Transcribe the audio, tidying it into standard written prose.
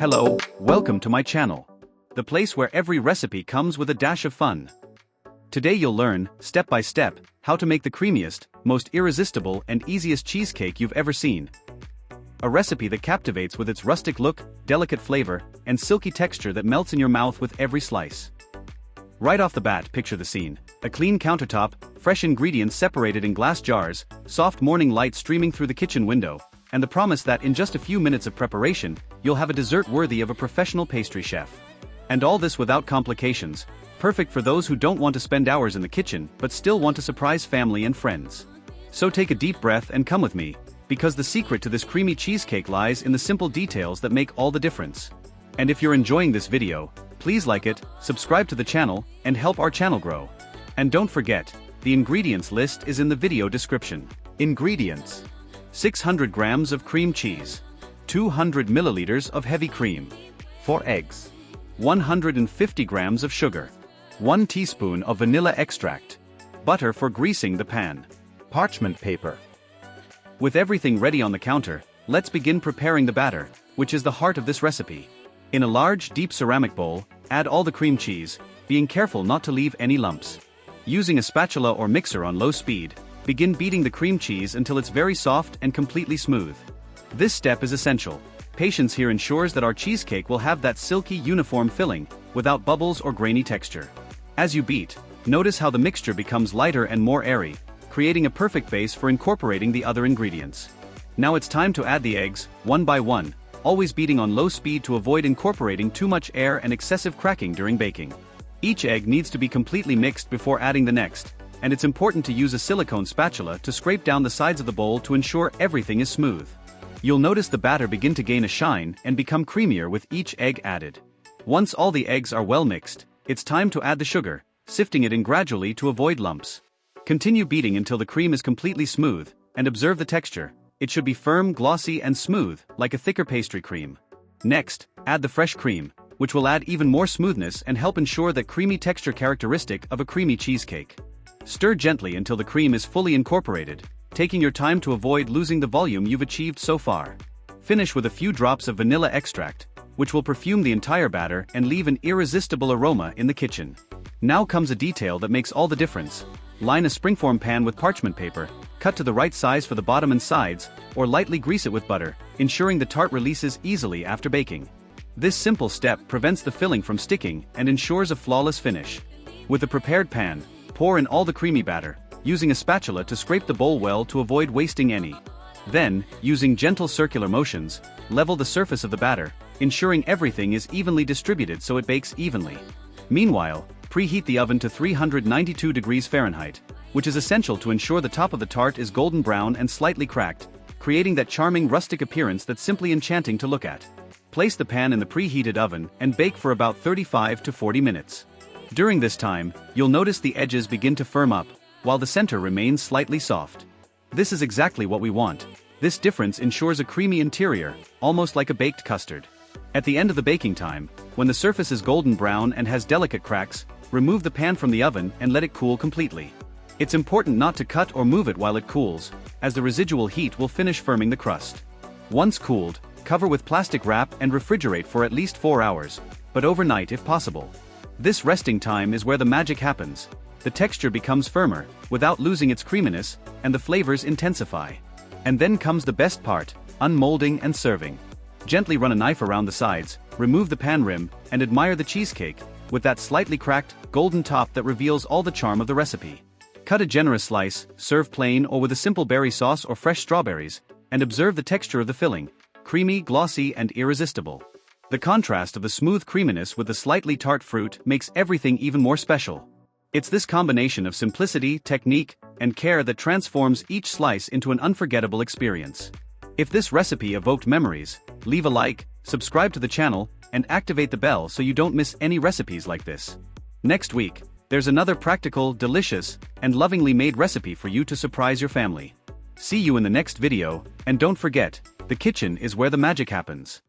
Hello, welcome to my channel. The place where every recipe comes with a dash of fun. Today you'll learn, step by step, how to make the creamiest, most irresistible and easiest cheesecake you've ever seen. A recipe that captivates with its rustic look, delicate flavor, and silky texture that melts in your mouth with every slice. Right off the bat, picture the scene. A clean countertop, fresh ingredients separated in glass jars, soft morning light streaming through the kitchen window, and the promise that in just a few minutes of preparation, you'll have a dessert worthy of a professional pastry chef. And all this without complications, perfect for those who don't want to spend hours in the kitchen but still want to surprise family and friends. So take a deep breath and come with me, because the secret to this creamy cheesecake lies in the simple details that make all the difference. And if you're enjoying this video, please like it, subscribe to the channel, and help our channel grow. And don't forget, the ingredients list is in the video description. Ingredients: 600 grams of cream cheese, 200 milliliters of heavy cream, 4 eggs, 150 grams of sugar, 1 teaspoon of vanilla extract, butter for greasing the pan, parchment paper. With everything ready on the counter, let's begin preparing the batter, which is the heart of this recipe. In a large, deep ceramic bowl, add all the cream cheese, being careful not to leave any lumps. Using a spatula or mixer on low speed, begin beating the cream cheese until it's very soft and completely smooth. This step is essential. Patience here ensures that our cheesecake will have that silky, uniform filling, without bubbles or grainy texture. As you beat, notice how the mixture becomes lighter and more airy, creating a perfect base for incorporating the other ingredients. Now it's time to add the eggs, one by one, always beating on low speed to avoid incorporating too much air and excessive cracking during baking. Each egg needs to be completely mixed before adding the next, and it's important to use a silicone spatula to scrape down the sides of the bowl to ensure everything is smooth. You'll notice the batter begin to gain a shine and become creamier with each egg added. Once all the eggs are well mixed, it's time to add the sugar, sifting it in gradually to avoid lumps. Continue beating until the cream is completely smooth, and observe the texture. It should be firm, glossy, and smooth, like a thicker pastry cream. Next, add the fresh cream, which will add even more smoothness and help ensure that creamy texture characteristic of a creamy cheesecake. Stir gently until the cream is fully incorporated, taking your time to avoid losing the volume you've achieved so far. Finish with a few drops of vanilla extract, which will perfume the entire batter and leave an irresistible aroma in the kitchen. Now comes a detail that makes all the difference. Line a springform pan with parchment paper, cut to the right size for the bottom and sides, or lightly grease it with butter, ensuring the tart releases easily after baking. This simple step prevents the filling from sticking and ensures a flawless finish. With the prepared pan, pour in all the creamy batter, using a spatula to scrape the bowl well to avoid wasting any. Then, using gentle circular motions, level the surface of the batter, ensuring everything is evenly distributed so it bakes evenly. Meanwhile, preheat the oven to 392 degrees Fahrenheit, which is essential to ensure the top of the tart is golden brown and slightly cracked, creating that charming rustic appearance that's simply enchanting to look at. Place the pan in the preheated oven and bake for about 35 to 40 minutes. During this time, you'll notice the edges begin to firm up, while the center remains slightly soft. This is exactly what we want. This difference ensures a creamy interior, almost like a baked custard. At the end of the baking time, when the surface is golden brown and has delicate cracks, remove the pan from the oven and let it cool completely. It's important not to cut or move it while it cools, as the residual heat will finish firming the crust. Once cooled, cover with plastic wrap and refrigerate for at least 4 hours, but overnight if possible. This resting time is where the magic happens. The texture becomes firmer, without losing its creaminess, and the flavors intensify. And then comes the best part, unmolding and serving. Gently run a knife around the sides, remove the pan rim, and admire the cheesecake, with that slightly cracked, golden top that reveals all the charm of the recipe. Cut a generous slice, serve plain or with a simple berry sauce or fresh strawberries, and observe the texture of the filling, creamy, glossy, and irresistible. The contrast of the smooth creaminess with the slightly tart fruit makes everything even more special. It's this combination of simplicity, technique, and care that transforms each slice into an unforgettable experience. If this recipe evoked memories, leave a like, subscribe to the channel, and activate the bell so you don't miss any recipes like this. Next week, there's another practical, delicious, and lovingly made recipe for you to surprise your family. See you in the next video, and don't forget, the kitchen is where the magic happens.